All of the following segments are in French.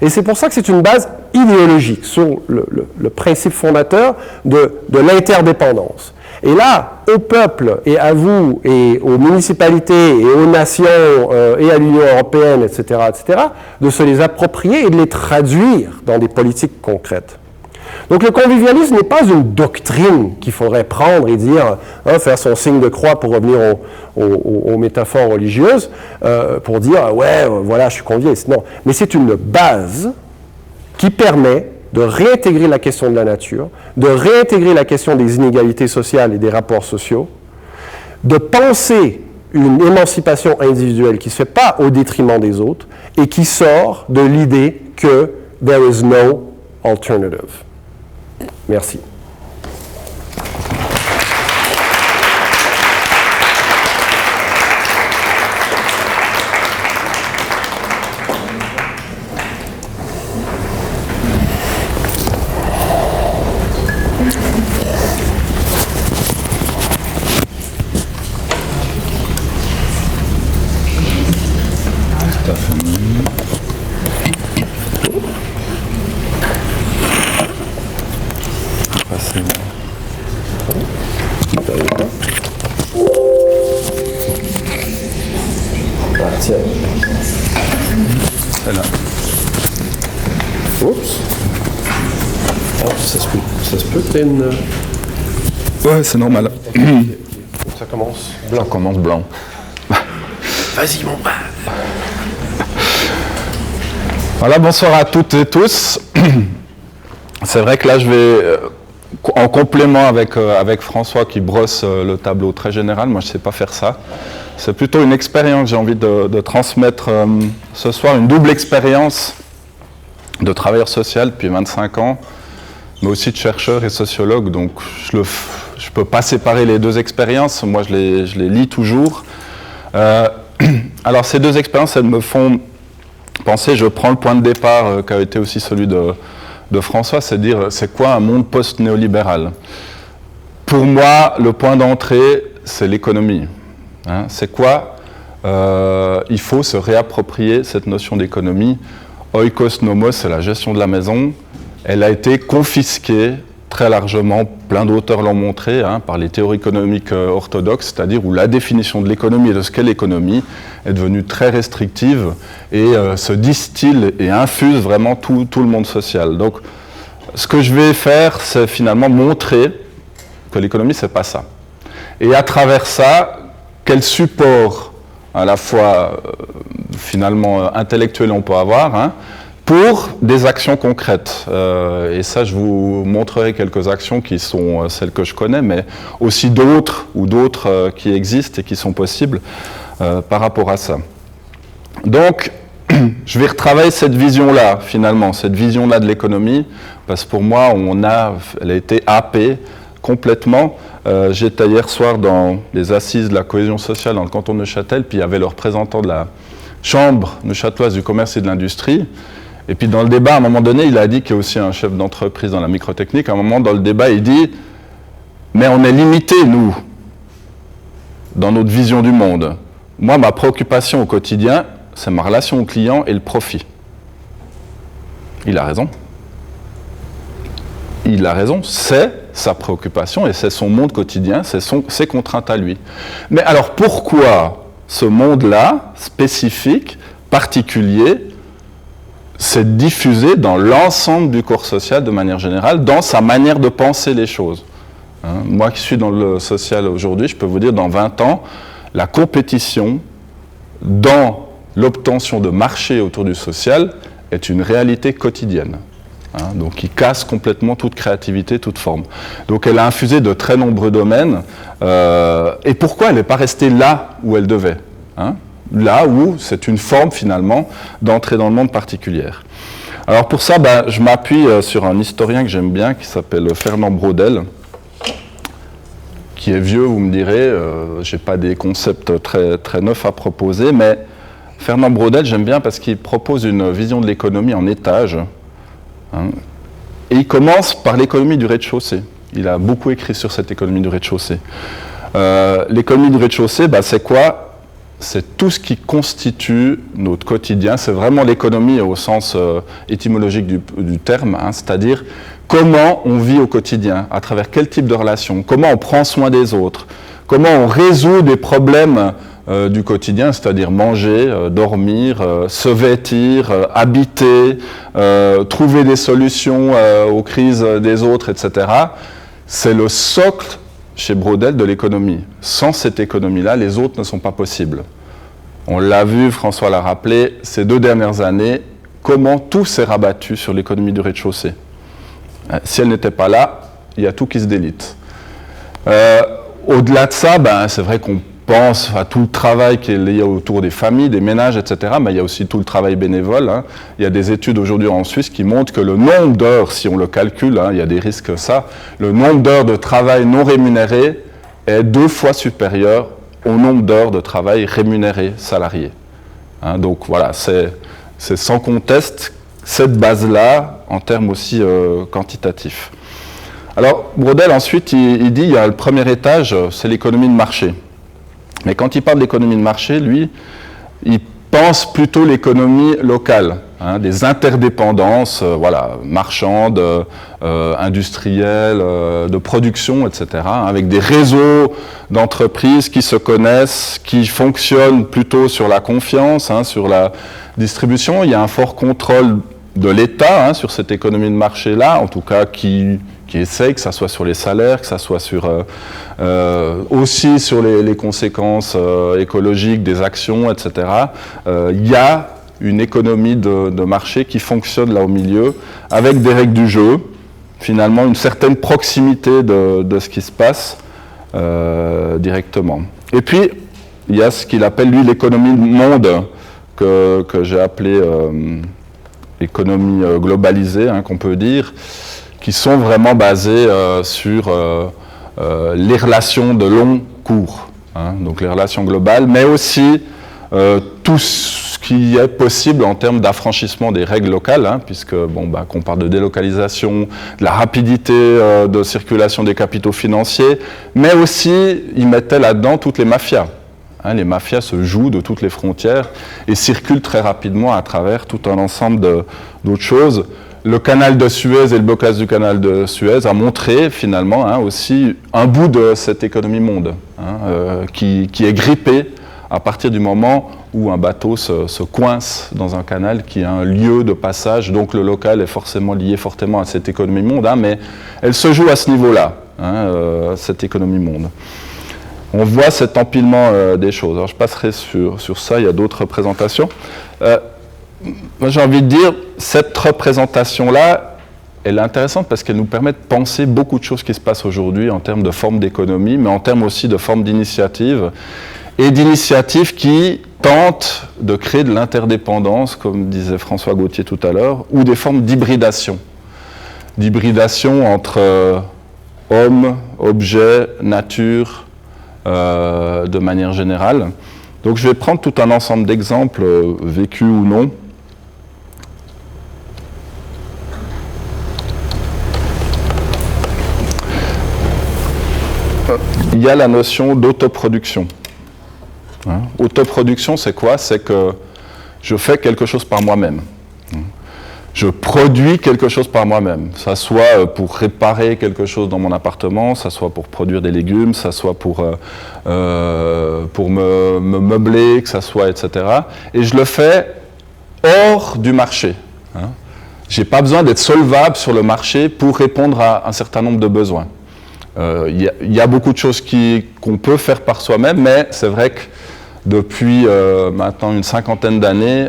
Et c'est pour ça que c'est une base idéologique sur le principe fondateur de l'interdépendance. Et là, au peuple et à vous et aux municipalités et aux nations et à l'Union européenne, etc., de se les approprier et de les traduire dans des politiques concrètes. Donc le convivialisme n'est pas une doctrine qu'il faudrait prendre et dire, faire son signe de croix pour revenir aux métaphores religieuses, pour dire, ouais, voilà, je suis convivialiste. Non, mais c'est une base qui permet de réintégrer la question de la nature, de réintégrer la question des inégalités sociales et des rapports sociaux, de penser une émancipation individuelle qui ne se fait pas au détriment des autres et qui sort de l'idée que there is no alternative. Merci. Celle-là. Oups. Alors, ça se peut que tu aies une... Ouais, c'est normal. Ça commence blanc. Ça commence blanc. Vas-y, mon frère. Voilà, bonsoir à toutes et tous. C'est vrai que là, je vais, en complément avec François qui brosse le tableau très général, moi je ne sais pas faire ça. C'est plutôt une expérience que j'ai envie de transmettre ce soir, une double expérience de travailleur social depuis 25 ans, mais aussi de chercheur et sociologue. Donc je ne peux pas séparer les deux expériences, moi je les lis toujours. Alors ces deux expériences, elles me font penser, je prends le point de départ qui a été aussi celui de François, c'est de dire c'est quoi un monde post-néolibéral. Pour moi, le point d'entrée, c'est l'économie. Hein, c'est quoi il faut se réapproprier cette notion d'économie. Oikos nomos, c'est la gestion de la maison. Elle a été confisquée très largement, plein d'auteurs l'ont montré, par les théories économiques orthodoxes, c'est-à-dire où la définition de l'économie et de ce qu'est l'économie est devenue très restrictive et se distille et infuse vraiment tout le monde social. Donc, ce que je vais faire, c'est finalement montrer que l'économie, c'est pas ça. Et à travers ça, quel support à la fois finalement intellectuel on peut avoir, pour des actions concrètes. Et ça, je vous montrerai quelques actions qui sont celles que je connais, mais aussi d'autres qui existent et qui sont possibles par rapport à ça. Donc, je vais retravailler cette vision-là, finalement, cette vision-là de l'économie, parce que pour moi, elle a été happée complètement. J'étais hier soir dans les assises de la cohésion sociale dans le canton de Neuchâtel, puis il y avait le représentant de la Chambre neuchâteloise du commerce et de l'industrie. Et puis dans le débat, à un moment donné, il a dit qu'il y a aussi un chef d'entreprise dans la microtechnique. À un moment, dans le débat, il dit « Mais on est limité, nous, dans notre vision du monde. Moi, ma préoccupation au quotidien, c'est ma relation au client et le profit. » Il a raison. Il a raison, c'est sa préoccupation et c'est son monde quotidien, c'est ses contraintes à lui. Mais alors pourquoi ce monde-là, spécifique, particulier, s'est diffusé dans l'ensemble du corps social de manière générale, dans sa manière de penser les choses. Moi qui suis dans le social aujourd'hui, je peux vous dire, dans 20 ans, la compétition dans l'obtention de marchés autour du social est une réalité quotidienne. Donc qui casse complètement toute créativité, toute forme. Donc elle a infusé de très nombreux domaines. Et pourquoi elle n'est pas restée là où elle devait, là où c'est une forme finalement d'entrée dans le monde particulière. Alors pour ça, je m'appuie sur un historien que j'aime bien qui s'appelle Fernand Braudel, qui est vieux, vous me direz, je n'ai pas des concepts très, très neufs à proposer, mais Fernand Braudel, j'aime bien parce qu'il propose une vision de l'économie en étages. Et il commence par l'économie du rez-de-chaussée. Il a beaucoup écrit sur cette économie du rez-de-chaussée. L'économie du rez-de-chaussée, c'est quoi? c'est tout ce qui constitue notre quotidien. C'est vraiment l'économie au sens étymologique du terme, hein, c'est-à-dire comment on vit au quotidien, à travers quel type de relation, comment on prend soin des autres, comment on résout des problèmes du quotidien, c'est-à-dire manger, dormir, se vêtir, habiter, trouver des solutions aux crises des autres, etc. C'est le socle chez Braudel de l'économie. Sans cette économie-là, les autres ne sont pas possibles. On l'a vu, François l'a rappelé, ces 2 dernières années, comment tout s'est rabattu sur l'économie du rez-de-chaussée. Si elle n'était pas là, il y a tout qui se délite. Au-delà de ça, c'est vrai qu'on pense à tout le travail qui est lié autour des familles, des ménages, etc. Mais il y a aussi tout le travail bénévole. Hein. Il y a des études aujourd'hui en Suisse qui montrent que le nombre d'heures, si on le calcule, hein, il y a des risques ça, le nombre d'heures de travail non rémunéré est 2 fois supérieur au nombre d'heures de travail rémunéré salarié. Hein, donc voilà, c'est sans conteste cette base-là en termes aussi quantitatifs. Alors Braudel ensuite il dit il y a le premier étage, c'est l'économie de marché. Mais quand il parle d'économie de marché, lui, il pense plutôt l'économie locale, hein, des interdépendances marchandes, industrielles, de production, etc., hein, avec des réseaux d'entreprises qui se connaissent, qui fonctionnent plutôt sur la confiance, hein, sur la distribution. Il y a un fort contrôle de l'État hein, sur cette économie de marché-là, en tout cas qui essaye, que ça soit sur les salaires, que ça soit sur, aussi sur les conséquences écologiques des actions, etc. Il y a une économie de marché qui fonctionne là au milieu, avec des règles du jeu, finalement une certaine proximité de ce qui se passe directement. Et puis, il y a ce qu'il appelle, lui, l'économie de monde, que j'ai appelé économie globalisée, hein, qu'on peut dire, qui sont vraiment basées sur les relations de long cours, hein, donc les relations globales, mais aussi tout ce qui est possible en termes d'affranchissement des règles locales, hein, puisque qu'on parle de délocalisation, de la rapidité de circulation des capitaux financiers, mais aussi, il mettait là-dedans toutes les mafias. Hein, les mafias se jouent de toutes les frontières et circulent très rapidement à travers tout un ensemble d'autres choses. Le canal de Suez et le blocage du canal de Suez a montré finalement hein, aussi un bout de cette économie monde hein, qui est grippée à partir du moment où un bateau se coince dans un canal qui est un lieu de passage. Donc le local est forcément lié fortement à cette économie monde, hein, mais elle se joue à ce niveau-là, hein, cette économie monde. On voit cet empilement des choses. Alors je passerai sur ça, il y a d'autres représentations. Moi, j'ai envie de dire, cette représentation-là, elle est intéressante parce qu'elle nous permet de penser beaucoup de choses qui se passent aujourd'hui en termes de formes d'économie, mais en termes aussi de formes d'initiatives, et d'initiatives qui tentent de créer de l'interdépendance, comme disait François Gauthier tout à l'heure, ou des formes d'hybridation. D'hybridation entre homme, objet, nature, de manière générale. Donc je vais prendre tout un ensemble d'exemples, vécus ou non. Il y a la notion d'autoproduction. Hein? Autoproduction, c'est quoi? C'est que je fais quelque chose par moi-même. Je produis quelque chose par moi-même. Ça soit pour réparer quelque chose dans mon appartement, ça soit pour produire des légumes, ça soit pour me meubler, que ça soit, etc. Et je le fais hors du marché. Hein? Je n'ai pas besoin d'être solvable sur le marché pour répondre à un certain nombre de besoins. Il y a beaucoup de choses qu'on peut faire par soi-même, mais c'est vrai que depuis maintenant une 50aine d'années,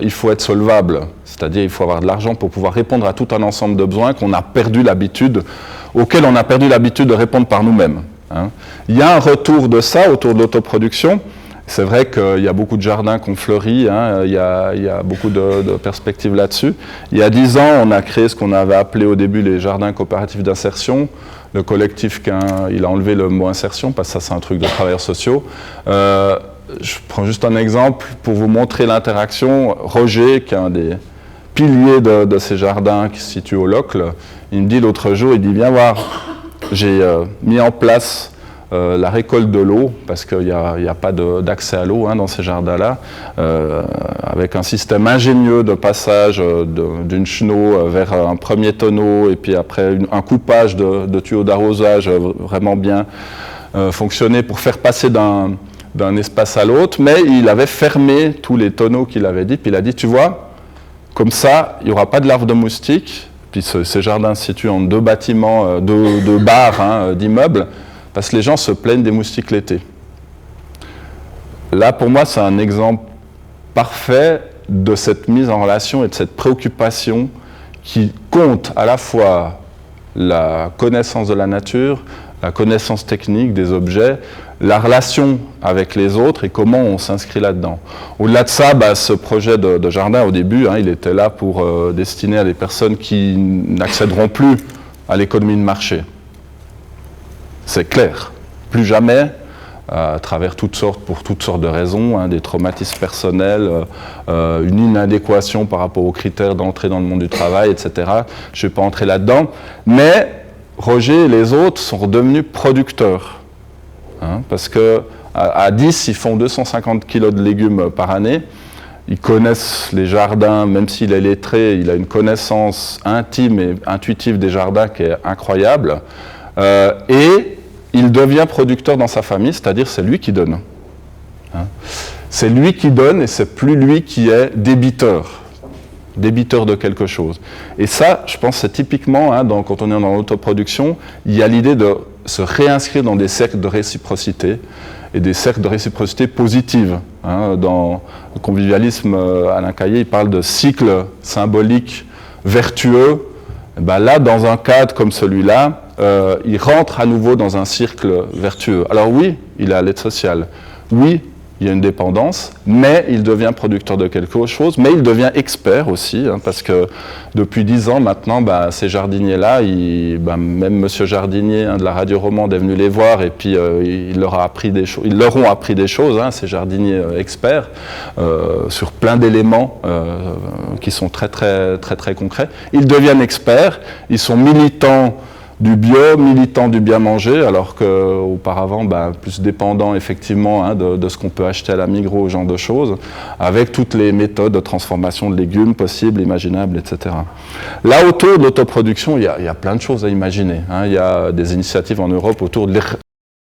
il faut être solvable. C'est-à-dire il faut avoir de l'argent pour pouvoir répondre à tout un ensemble de besoins auxquels on a perdu l'habitude de répondre par nous-mêmes. Hein. Il y a un retour de ça autour de l'autoproduction. C'est vrai qu'il y a beaucoup de jardins qui ont fleuri, hein, il y a beaucoup de perspectives là-dessus. Il y a 10 ans, on a créé ce qu'on avait appelé au début les jardins coopératifs d'insertion. Le collectif, il a enlevé le mot insertion, parce que ça c'est un truc de travailleurs sociaux. Je prends juste un exemple pour vous montrer l'interaction. Roger, qui est un des piliers de ces jardins qui se situe au Locle, il me dit l'autre jour, il dit viens voir, j'ai mis en place la récolte de l'eau, parce qu'il n'y a pas d'accès à l'eau dans ces jardins-là, avec un système ingénieux de passage d'une chenot vers un premier tonneau, et puis après un coupage de tuyaux d'arrosage vraiment bien fonctionné pour faire passer d'un espace à l'autre, mais il avait fermé tous les tonneaux qu'il avait dit, puis il a dit, tu vois, comme ça, il n'y aura pas de larves de moustiques, puis ces jardins se situent en 2 bâtiments, 2 barres d'immeubles, parce que les gens se plaignent des moustiques l'été. Là, pour moi, c'est un exemple parfait de cette mise en relation et de cette préoccupation qui compte à la fois la connaissance de la nature, la connaissance technique des objets, la relation avec les autres et comment on s'inscrit là-dedans. Au-delà de ça, ce projet de jardin, au début, il était là pour destiner à des personnes qui n'accéderont plus à l'économie de marché. C'est clair. Plus jamais, à travers pour toutes sortes de raisons, des traumatismes personnels, une inadéquation par rapport aux critères d'entrée dans le monde du travail, etc. Je ne vais pas entrer là-dedans. Mais Roger et les autres sont devenus producteurs. Parce qu'à 10, ils font 250 kilos de légumes par année. Ils connaissent les jardins, même s'il est lettré, il a une connaissance intime et intuitive des jardins qui est incroyable. Et il devient producteur dans sa famille, c'est-à-dire c'est lui qui donne. C'est lui qui donne et c'est plus lui qui est débiteur de quelque chose. Et ça, je pense, c'est typiquement, quand on est dans l'autoproduction, il y a l'idée de se réinscrire dans des cercles de réciprocité, et des cercles de réciprocité positive. Dans le convivialisme, Alain Caillé, il parle de cycle symbolique vertueux. Et là, dans un cadre comme celui-là, il rentre à nouveau dans un cercle vertueux. Alors oui, il a l'aide sociale. Oui, il y a une dépendance, mais il devient producteur de quelque chose, mais il devient expert aussi, parce que depuis 10 ans maintenant, ces jardiniers-là, même Monsieur Jardinier de la radio romande est venu les voir, et puis ils leur ont appris des choses, ces jardiniers experts, sur plein d'éléments qui sont très, très, très, très concrets. Ils deviennent experts, ils sont militants du bio, militant du bien manger, alors qu'auparavant, plus dépendant effectivement de ce qu'on peut acheter à la Migros, ce genre de choses, avec toutes les méthodes de transformation de légumes possibles, imaginables, etc. Là, autour de l'autoproduction, il y a plein de choses à imaginer. Il y a des initiatives en Europe autour de